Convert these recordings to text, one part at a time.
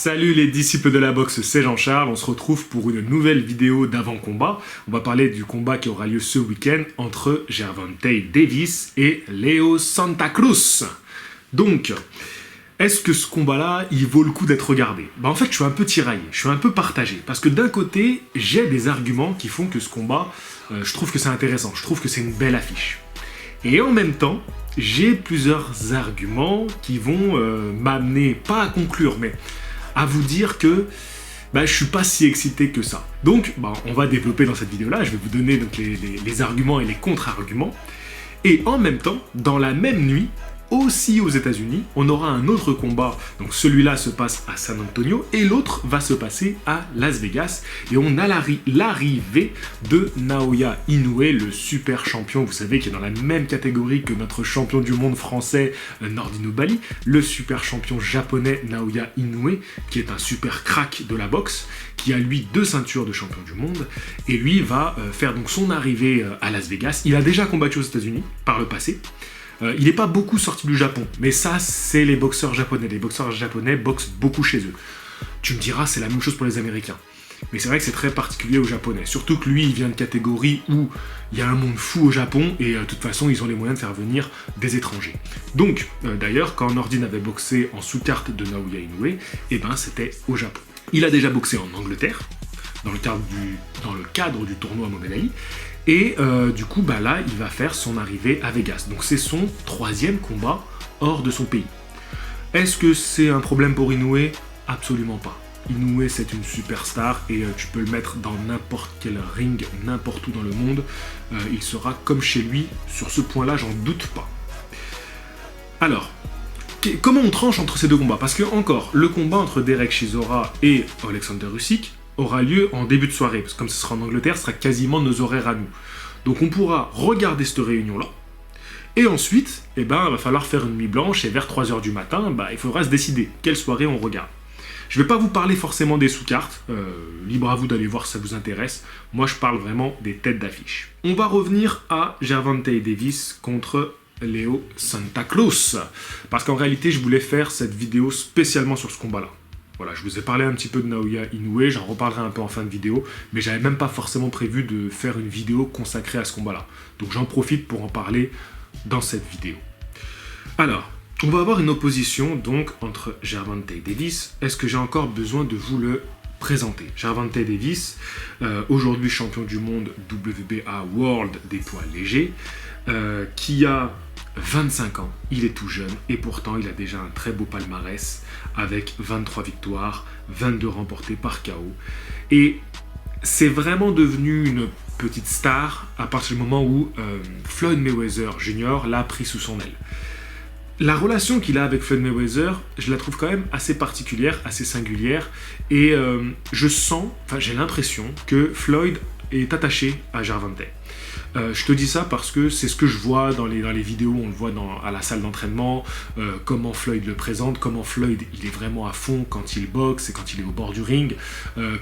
Salut les disciples de la boxe, c'est Jean-Charles, on se retrouve pour une nouvelle vidéo d'avant-combat. On va parler du combat qui aura lieu ce week-end entre Gervonta Davis et Leo Santa Cruz. Donc, est-ce que ce combat-là, il vaut le coup d'être regardé? En fait, je suis un peu tiraillé, je suis un peu partagé. Parce que d'un côté, j'ai des arguments qui font que ce combat, je trouve que c'est intéressant, je trouve que c'est une belle affiche. Et en même temps, j'ai plusieurs arguments qui vont m'amener, pas à conclure, mais à vous dire que je suis pas si excité que ça. Donc, on va développer dans cette vidéo-là, je vais vous donner donc, les arguments et les contre-arguments. Et en même temps, dans la même nuit, aussi aux États-Unis, on aura un autre combat. Donc celui-là se passe à San Antonio et l'autre va se passer à Las Vegas. Et on a l'arrivée de Naoya Inoue, le super champion, vous savez, qui est dans la même catégorie que notre champion du monde français Nordine Oubaali, le super champion japonais Naoya Inoue, qui est un super crack de la boxe, qui a lui 2 ceintures de champion du monde. Et lui va faire donc son arrivée à Las Vegas. Il a déjà combattu aux États-Unis par le passé. Il n'est pas beaucoup sorti du Japon, mais ça, c'est les boxeurs japonais. Les boxeurs japonais boxent beaucoup chez eux. Tu me diras, c'est la même chose pour les Américains. Mais c'est vrai que c'est très particulier aux Japonais. Surtout que lui, il vient de catégorie où il y a un monde fou au Japon, et de toute façon, ils ont les moyens de faire venir des étrangers. Donc, d'ailleurs, quand Nordine avait boxé en sous-carte de Naoya Inoue, c'était au Japon. Il a déjà boxé en Angleterre, dans le cadre du tournoi Mohamed Ali. Et du coup, là, il va faire son arrivée à Vegas. Donc c'est son 3e combat hors de son pays. Est-ce que c'est un problème pour Inoue? Absolument pas. Inoue, c'est une superstar et tu peux le mettre dans n'importe quel ring, n'importe où dans le monde. Il sera comme chez lui. Sur ce point-là, j'en doute pas. Alors, comment on tranche entre ces deux combats? Parce que, encore, le combat entre Derek Chisora et Alexander Usyk aura lieu en début de soirée, parce que comme ce sera en Angleterre, ce sera quasiment nos horaires à nous. Donc on pourra regarder cette réunion-là, et ensuite, il va falloir faire une nuit blanche, et vers 3h du matin, il faudra se décider quelle soirée on regarde. Je ne vais pas vous parler forcément des sous-cartes, libre à vous d'aller voir si ça vous intéresse. Moi, je parle vraiment des têtes d'affiche. On va revenir à Gervonta Davis contre Leo Santa Cruz, parce qu'en réalité, je voulais faire cette vidéo spécialement sur ce combat-là. Voilà, je vous ai parlé un petit peu de Naoya Inoue, j'en reparlerai un peu en fin de vidéo, mais j'avais même pas forcément prévu de faire une vidéo consacrée à ce combat-là. Donc j'en profite pour en parler dans cette vidéo. Alors, on va avoir une opposition donc entre Gervonta Davis. Est-ce que j'ai encore besoin de vous le présenter? Gervonta Davis, aujourd'hui champion du monde WBA World des poids légers, qui a 25 ans, il est tout jeune et pourtant il a déjà un très beau palmarès avec 23 victoires, 22 remportées par KO. Et c'est vraiment devenu une petite star à partir du moment où Floyd Mayweather Jr. l'a pris sous son aile. La relation qu'il a avec Floyd Mayweather, je la trouve quand même assez particulière, assez singulière, et j'ai l'impression que Floyd est attaché à Gervonta. Je te dis ça parce que c'est ce que je vois dans les vidéos, on le voit à la salle d'entraînement, comment Floyd le présente, comment Floyd il est vraiment à fond quand il boxe et quand il est au bord du ring,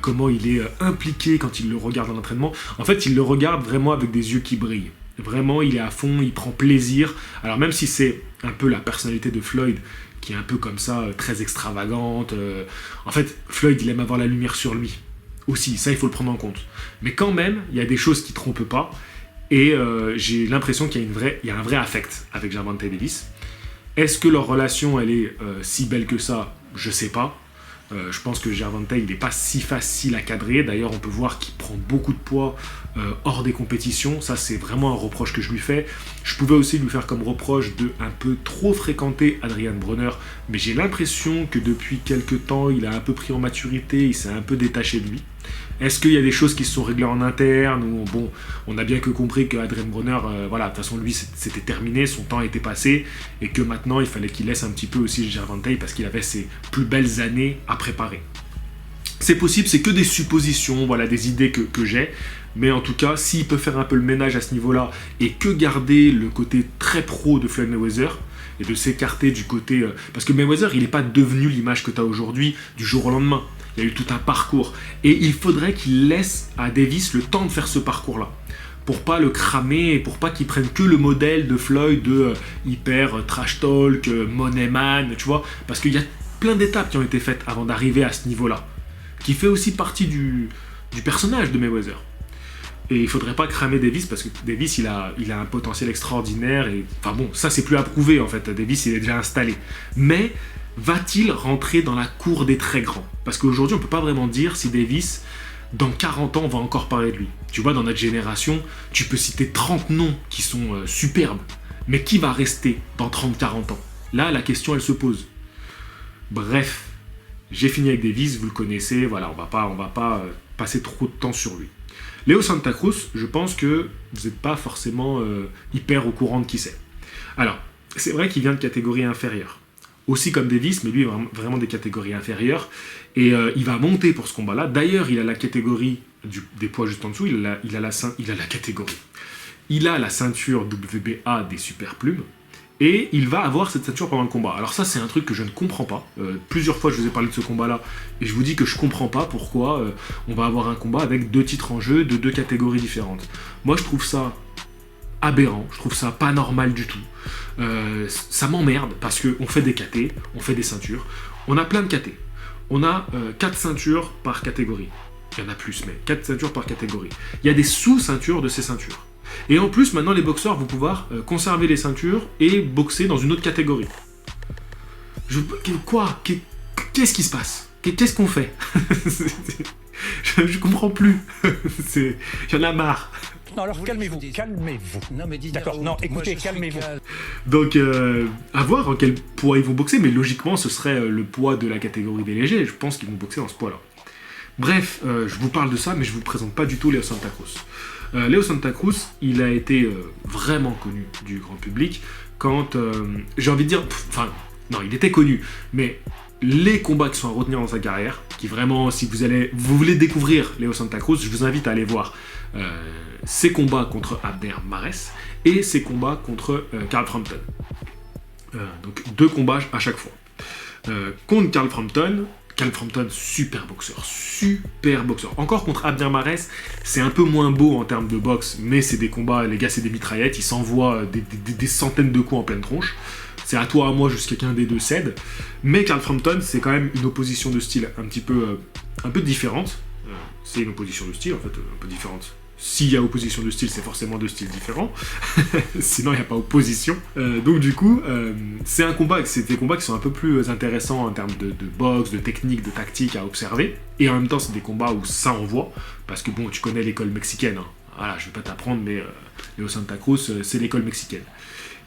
comment il est impliqué quand il le regarde en entraînement. En fait, il le regarde vraiment avec des yeux qui brillent. Vraiment, il est à fond, il prend plaisir. Alors même si c'est un peu la personnalité de Floyd, qui est un peu comme ça, très extravagante, en fait, Floyd, il aime avoir la lumière sur lui. Aussi, ça, il faut le prendre en compte. Mais quand même, il y a des choses qui ne trompent pas. Et j'ai l'impression qu'il y a un vrai affect avec Gervonta Davis. Est-ce que leur relation, elle est si belle que ça? Je sais pas. Je pense que Gervonta, il n'est pas si facile à cadrer. D'ailleurs, on peut voir qu'il prend beaucoup de poids hors des compétitions. Ça, c'est vraiment un reproche que je lui fais. Je pouvais aussi lui faire comme reproche de un peu trop fréquenter Adrian Broner. Mais j'ai l'impression que depuis quelques temps, il a un peu pris en maturité. Il s'est un peu détaché de lui. Est-ce qu'il y a des choses qui se sont réglées en interne ou bon, on a bien que compris que Adrian Broner, de toute façon lui c'était terminé, son temps était passé et que maintenant il fallait qu'il laisse un petit peu aussi Gervonta parce qu'il avait ses plus belles années à préparer. C'est possible, c'est que des suppositions, voilà, des idées que j'ai, mais en tout cas, s'il peut faire un peu le ménage à ce niveau-là et que garder le côté très pro de Floyd Mayweather, et de s'écarter du côté... parce que Mayweather, il n'est pas devenu l'image que tu as aujourd'hui du jour au lendemain. Il y a eu tout un parcours. Et il faudrait qu'il laisse à Davis le temps de faire ce parcours-là. Pour pas le cramer et pour pas qu'il prenne que le modèle de Floyd de hyper trash talk, money man, tu vois. Parce qu'il y a plein d'étapes qui ont été faites avant d'arriver à ce niveau-là, qui fait aussi partie du personnage de Mayweather. Et il faudrait pas cramer Davis parce que Davis il a un potentiel extraordinaire et enfin bon, ça c'est plus à prouver en fait, Davis il est déjà installé. Mais va-t-il rentrer dans la cour des très grands? Parce qu'aujourd'hui on peut pas vraiment dire si Davis, dans 40 ans on va encore parler de lui. Tu vois, dans notre génération, tu peux citer 30 noms qui sont superbes, mais qui va rester dans 30-40 ans? Là la question elle se pose. Bref, j'ai fini avec Davis, vous le connaissez, voilà, on va pas passer trop de temps sur lui. Leo Santa Cruz, je pense que vous n'êtes pas forcément hyper au courant de qui c'est. Alors, c'est vrai qu'il vient de catégorie inférieure. Aussi comme Davis, mais lui, vraiment des catégories inférieures. Et il va monter pour ce combat-là. D'ailleurs, il a la catégorie des poids juste en dessous, il a la catégorie. Il a la ceinture WBA des super plumes. Et il va avoir cette ceinture pendant le combat. Alors ça, c'est un truc que je ne comprends pas. Plusieurs fois, je vous ai parlé de ce combat-là, et je vous dis que je comprends pas pourquoi on va avoir un combat avec 2 titres en jeu de 2 catégories différentes. Moi, je trouve ça aberrant, je trouve ça pas normal du tout. Ça m'emmerde, parce qu'on fait des KT, on fait des ceintures. On a plein de KT. On a 4 ceintures par catégorie. Il y en a plus, mais 4 ceintures par catégorie. Il y a des sous-ceintures de ces ceintures. Et en plus, maintenant, les boxeurs vont pouvoir conserver les ceintures et boxer dans une autre catégorie. Quoi? Qu'est-ce qui se passe? Qu'est-ce qu'on fait? Je comprends plus. J'en ai marre. Non, alors calmez-vous, calmez-vous. Non, mais d'accord, non, écoutez, calmez-vous. Donc, à voir en quel poids ils vont boxer, mais logiquement, ce serait le poids de la catégorie des légers. Je pense qu'ils vont boxer dans ce poids-là. Bref, je vous parle de ça, mais je vous présente pas du tout Leo Santa Cruz. Leo Santa Cruz, il a été vraiment connu du grand public quand, j'ai envie de dire, non, il était connu, mais les combats qui sont à retenir dans sa carrière, qui vraiment, si vous voulez découvrir Leo Santa Cruz, je vous invite à aller voir ses combats contre Abner Mares et ses combats contre Carl Frampton. Donc 2 combats à chaque fois. Contre Carl Frampton, super boxeur. Encore contre Abner Mares, c'est un peu moins beau en termes de boxe, mais c'est des combats, les gars, c'est des mitraillettes, ils s'envoient des centaines de coups en pleine tronche. C'est à toi, à moi, jusqu'à qu'un des deux cède. Mais Carl Frampton, c'est quand même une opposition de style un peu différente. C'est une opposition de style, en fait, un peu différente. S'il y a opposition de style, c'est forcément 2 styles différents. Sinon, il n'y a pas opposition. Donc du coup, c'est des combats qui sont un peu plus intéressants en termes de boxe, de technique, de tactique à observer. Et en même temps, c'est des combats où ça envoie. Parce que bon, tu connais l'école mexicaine. Hein. Voilà, je vais pas t'apprendre, mais Leo Santa Cruz, c'est l'école mexicaine.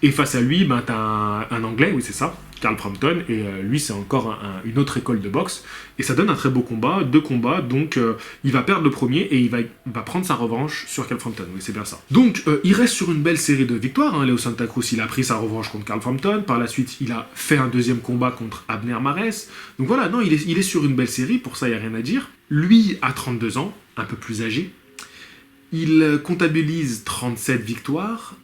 Et face à lui, t'as un Anglais, oui c'est ça, Carl Frampton, et lui c'est encore une autre école de boxe, et ça donne un très beau combat, 2 combats, donc il va perdre le premier, et il va prendre sa revanche sur Carl Frampton, oui c'est bien ça. Donc il reste sur une belle série de victoires, hein. Leo Santa Cruz il a pris sa revanche contre Carl Frampton, par la suite il a fait un 2e combat contre Abner Mares, donc voilà, non, il est sur une belle série, pour ça il n'y a rien à dire. Lui a 32 ans, un peu plus âgé, il comptabilise 37 victoires,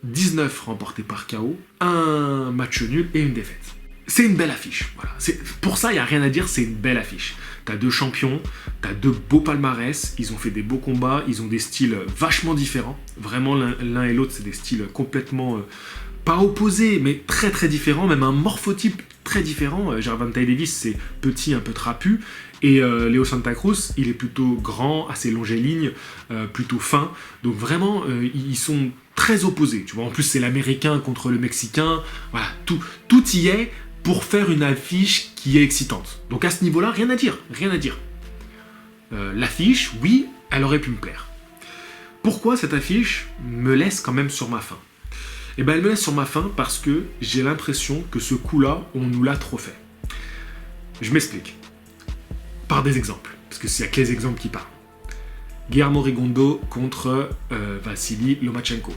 19 remportés par KO, un match nul et une défaite. C'est une belle affiche, voilà. Pour ça, il n'y a rien à dire, c'est une belle affiche. T'as 2 champions, t'as 2 beaux palmarès, ils ont fait des beaux combats, ils ont des styles vachement différents. Vraiment, l'un et l'autre, c'est des styles complètement, pas opposés, mais très très différents, même un morphotype très différent. Gervonta Davis, c'est petit, un peu trapu, et Leo Santa Cruz, il est plutôt grand, assez longiligne, plutôt fin. Donc vraiment, ils sont très opposés. Tu vois, en plus, c'est l'américain contre le mexicain. Voilà, tout y est pour faire une affiche qui est excitante. Donc à ce niveau-là, rien à dire. L'affiche, oui, elle aurait pu me plaire. Pourquoi cette affiche me laisse quand même sur ma faim? Eh ben, elle me laisse sur ma faim parce que j'ai l'impression que ce coup-là, on nous l'a trop fait. Je m'explique. Par des exemples, parce que s'il y a que les exemples qui parlent. Guillermo Rigondeaux contre Vassili Lomachenko.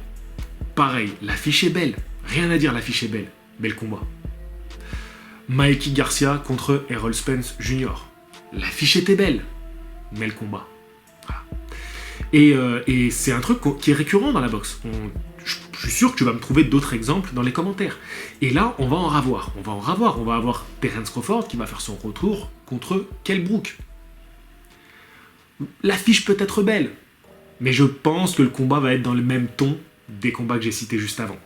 Pareil, l'affiche est belle. Rien à dire, l'affiche est belle. Bel combat. Mikey Garcia contre Errol Spence Jr. L'affiche était belle. Mais le combat. Voilà. Et c'est un truc qui est récurrent dans la boxe. Je suis sûr que tu vas me trouver d'autres exemples dans les commentaires. Et là, on va en ravoir. On va avoir Terence Crawford qui va faire son retour contre Kell Brook. L'affiche peut être belle, mais je pense que le combat va être dans le même ton des combats que j'ai cités juste avant.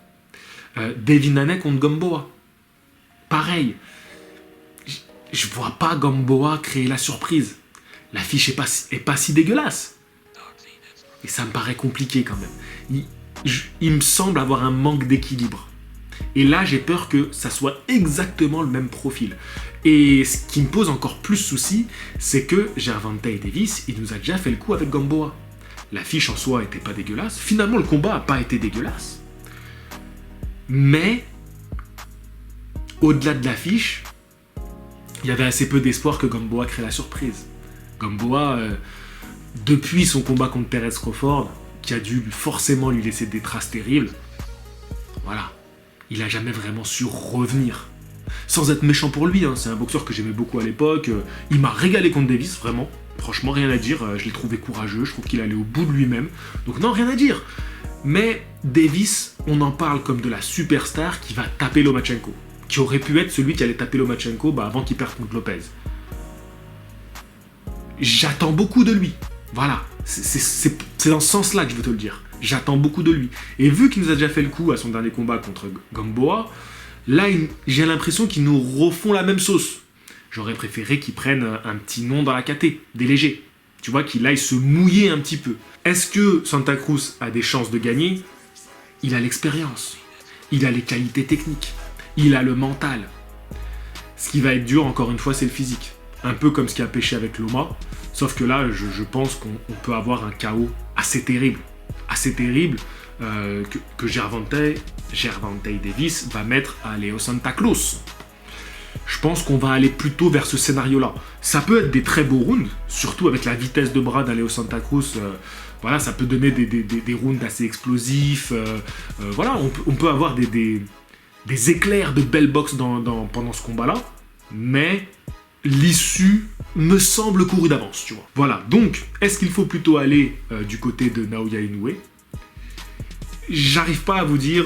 Devin Haney contre Gamboa. Pareil. je vois pas Gamboa créer la surprise. L'affiche est pas si dégueulasse. Et ça me paraît compliqué quand même. Il me semble avoir un manque d'équilibre. Et là, j'ai peur que ça soit exactement le même profil. Et ce qui me pose encore plus souci, c'est que Gervonta Davis, il nous a déjà fait le coup avec Gamboa. L'affiche en soi était pas dégueulasse. Finalement, le combat a pas été dégueulasse. Mais, au-delà de l'affiche, il y avait assez peu d'espoir que Gamboa crée la surprise. Gamboa, depuis son combat contre Terence Crawford, qui a dû forcément lui laisser des traces terribles, voilà, il a jamais vraiment su revenir. Sans être méchant pour lui, hein, c'est un boxeur que j'aimais beaucoup à l'époque, il m'a régalé contre Davis, vraiment, franchement rien à dire, je l'ai trouvé courageux, je trouve qu'il allait au bout de lui-même, donc non, rien à dire. Mais Davis, on en parle comme de la superstar qui va taper Lomachenko, qui aurait pu être celui qui allait taper Lomachenko avant qu'il perde contre Lopez. J'attends beaucoup de lui, voilà, c'est dans ce sens-là que je veux te le dire. J'attends beaucoup de lui. Et vu qu'il nous a déjà fait le coup à son dernier combat contre Gamboa, là, j'ai l'impression qu'ils nous refont la même sauce. J'aurais préféré qu'ils prennent un petit nom dans la KT, des légers. Tu vois, qu'il aille se mouiller un petit peu. Est-ce que Santa Cruz a des chances de gagner? Il a l'expérience. Il a les qualités techniques. Il a le mental. Ce qui va être dur, encore une fois, c'est le physique. Un peu comme ce qui a pêché avec Loma. Sauf que là, je pense qu'on peut avoir un chaos assez terrible. Assez terrible que Gervonta Davis va mettre à Leo Santa Cruz. Je pense qu'on va aller plutôt vers ce scénario-là. Ça peut être des très beaux rounds, surtout avec la vitesse de bras d'Aleo Santa Cruz. Voilà, ça peut donner des rounds assez explosifs. Voilà, on peut avoir des éclairs de belle boxe pendant ce combat-là, mais l'issue me semble courue d'avance, tu vois. Voilà, donc, est-ce qu'il faut plutôt aller du côté de Naoya Inoue? J'arrive pas à vous dire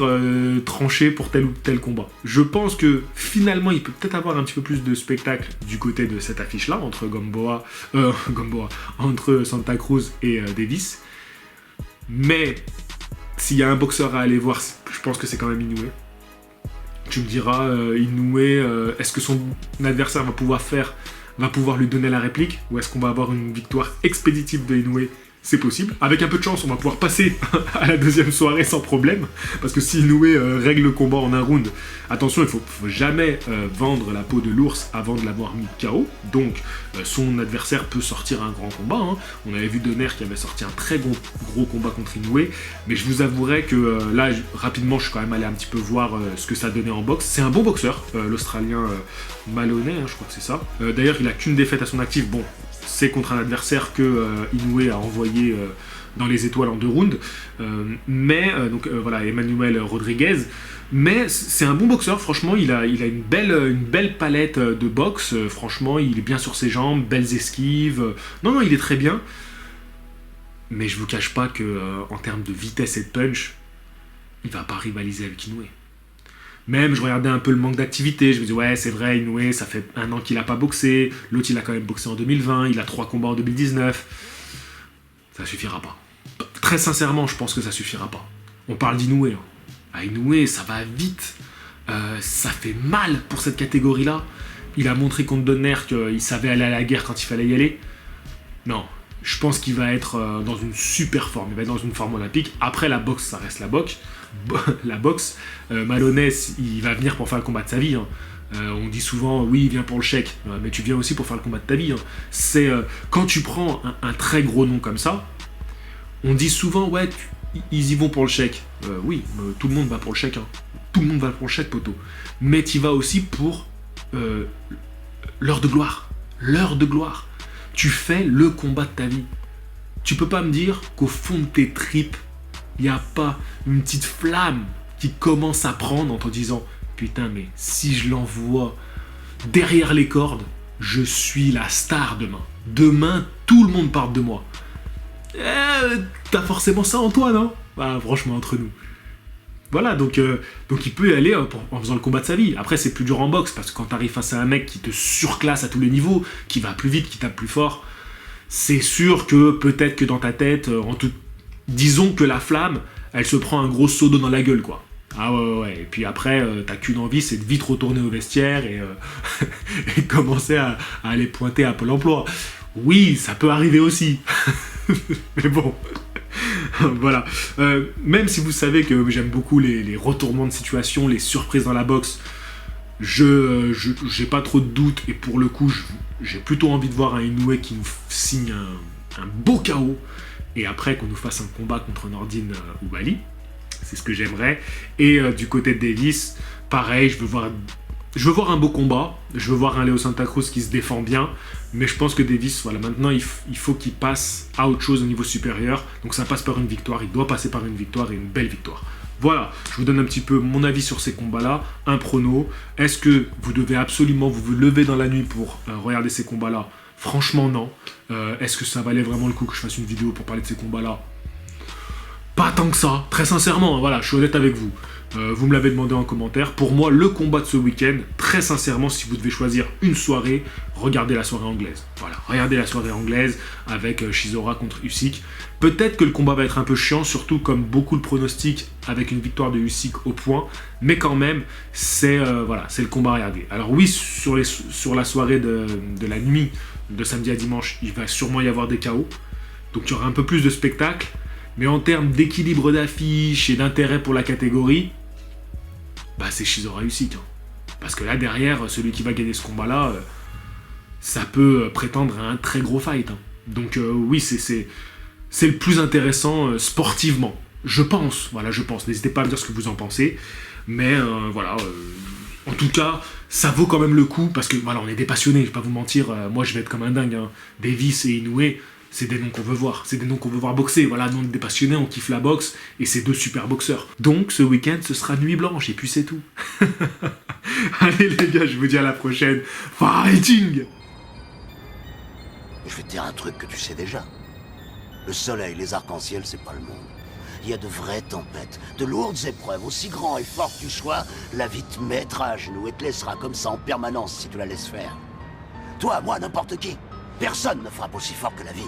trancher pour tel ou tel combat. Je pense que finalement, il peut peut-être avoir un petit peu plus de spectacle du côté de cette affiche-là, entre entre Santa Cruz et Davis. Mais s'il y a un boxeur à aller voir, je pense que c'est quand même Inoue. Tu me diras, Inoue, est-ce que son adversaire va pouvoir lui donner la réplique, ou est-ce qu'on va avoir une victoire expéditive de Inoue? C'est possible. Avec un peu de chance, on va pouvoir passer à la deuxième soirée sans problème. Parce que si Inoue règle le combat en un round, attention, il ne faut jamais vendre la peau de l'ours avant de l'avoir mis KO. Donc, son adversaire peut sortir un grand combat. Hein. On avait vu Donner qui avait sorti un très gros combat contre Inoue. Mais je vous avouerai que là, rapidement, je suis quand même allé un petit peu voir ce que ça donnait en boxe. C'est un bon boxeur, l'Australien Maloney, hein, je crois que c'est ça. D'ailleurs, il n'a qu'une défaite à son actif. Bon, c'est contre un adversaire que Inoue a envoyé dans les étoiles en 2 rounds. Voilà, Emmanuel Rodriguez. Mais c'est un bon boxeur, franchement, il a une belle palette de boxe. Franchement, il est bien sur ses jambes, belles esquives. Non, il est très bien. Mais je vous cache pas que en termes de vitesse et de punch, il va pas rivaliser avec Inoue. Même, je regardais un peu le manque d'activité, je me disais, ouais, c'est vrai, Inoue, ça fait 1 an qu'il n'a pas boxé, l'autre, il a quand même boxé en 2020, il a 3 combats en 2019. Ça suffira pas. Très sincèrement, je pense que ça suffira pas. On parle d'Inoue. Hein. À Inoue, ça va vite. Ça fait mal pour cette catégorie-là. Il a montré contre Donner qu'il savait aller à la guerre quand il fallait y aller. Non, je pense qu'il va être dans une super forme. Il va être dans une forme olympique. Après, la boxe, ça reste la boxe. Maloney, il va venir pour faire le combat de sa vie. Hein. On dit souvent, oui, il vient pour le chèque. Mais tu viens aussi pour faire le combat de ta vie. Hein. C'est quand tu prends un très gros nom comme ça, on dit souvent, ouais, ils y vont pour le chèque. Oui, tout le monde va pour le chèque. Hein. Tout le monde va pour le chèque, poteau. Mais tu vas aussi pour l'heure de gloire. L'heure de gloire. Tu fais le combat de ta vie. Tu peux pas me dire qu'au fond de tes tripes, il n'y a pas une petite flamme qui commence à prendre en te disant « Putain, mais si je l'envoie derrière les cordes, je suis la star demain. Faudrait tout le monde parle de moi. » T'as forcément ça en toi, non? Bah, franchement, entre nous. Voilà, donc il peut y aller en faisant le combat de sa vie. Après, c'est plus dur en boxe, parce que quand t'arrives face à un mec qui te surclasse à tous les niveaux, qui va plus vite, qui tape plus fort, c'est sûr que peut-être que dans ta tête, disons que la flamme, elle se prend un gros seau d'eau dans la gueule, quoi. Ah ouais. Et puis après, t'as qu'une envie, c'est de vite retourner au vestiaire et, et commencer à aller pointer à Pôle emploi. Oui, ça peut arriver aussi. Mais bon, voilà. Même si vous savez que j'aime beaucoup les retournements de situation, les surprises dans la boxe, j'ai pas trop de doutes. Et pour le coup, j'ai plutôt envie de voir un Inoue qui nous signe un beau KO. Et après, qu'on nous fasse un combat contre Nordine ou Bali. C'est ce que j'aimerais. Et du côté de Davis, pareil, je veux voir un beau combat. Je veux voir un Leo Santa Cruz qui se défend bien. Mais je pense que Davis, voilà, maintenant, il faut qu'il passe à autre chose au niveau supérieur. Donc ça passe par une victoire. Il doit passer par une victoire et une belle victoire. Voilà, je vous donne un petit peu mon avis sur ces combats-là. Un prono. Est-ce que vous devez absolument vous lever dans la nuit pour regarder ces combats-là? Franchement, non. Est-ce que ça valait vraiment le coup que je fasse une vidéo pour parler de ces combats-là? Pas tant que ça, très sincèrement, voilà, je suis honnête avec vous. Vous me l'avez demandé en commentaire. Pour moi, le combat de ce week-end, très sincèrement, si vous devez choisir une soirée, regardez la soirée anglaise. Voilà, regardez la soirée anglaise avec Chisora contre Usyk. Peut-être que le combat va être un peu chiant, surtout comme beaucoup le pronostiquent avec une victoire de Usyk au point. Mais quand même, c'est le combat à regarder. Alors oui, sur la soirée de la nuit, de samedi à dimanche, il va sûrement y avoir des KO. Donc il y aura un peu plus de spectacle. Mais en termes d'équilibre d'affiche et d'intérêt pour la catégorie, bah c'est Chisora Usyk. Parce que là, derrière, celui qui va gagner ce combat-là, ça peut prétendre à un très gros fight. Donc oui, c'est le plus intéressant sportivement. Je pense, voilà, je pense. N'hésitez pas à me dire ce que vous en pensez. Mais voilà, en tout cas, ça vaut quand même le coup. Parce que voilà, on est des passionnés, je vais pas vous mentir. Moi, je vais être comme un dingue. Davis et Inoue, c'est des noms qu'on veut voir. C'est des noms qu'on veut voir boxer. Voilà, nous, on est des passionnés, on kiffe la boxe. Et c'est deux super boxeurs. Donc, ce week-end, ce sera nuit blanche. Et puis, c'est tout. Allez, les gars, je vous dis à la prochaine. Fighting! Je vais te dire un truc que tu sais déjà. Le soleil, les arcs-en-ciel, c'est pas le monde. Il y a de vraies tempêtes, de lourdes épreuves. Aussi grand et fort que tu sois, la vie te mettra à genoux et te laissera comme ça en permanence si tu la laisses faire. Toi, moi, n'importe qui. Personne ne frappe aussi fort que la vie.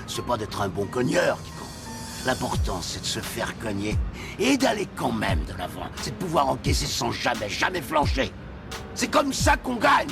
C'est pas d'être un bon cogneur qui compte. L'important, c'est de se faire cogner et d'aller quand même de l'avant. C'est de pouvoir encaisser sans jamais flancher. C'est comme ça qu'on gagne.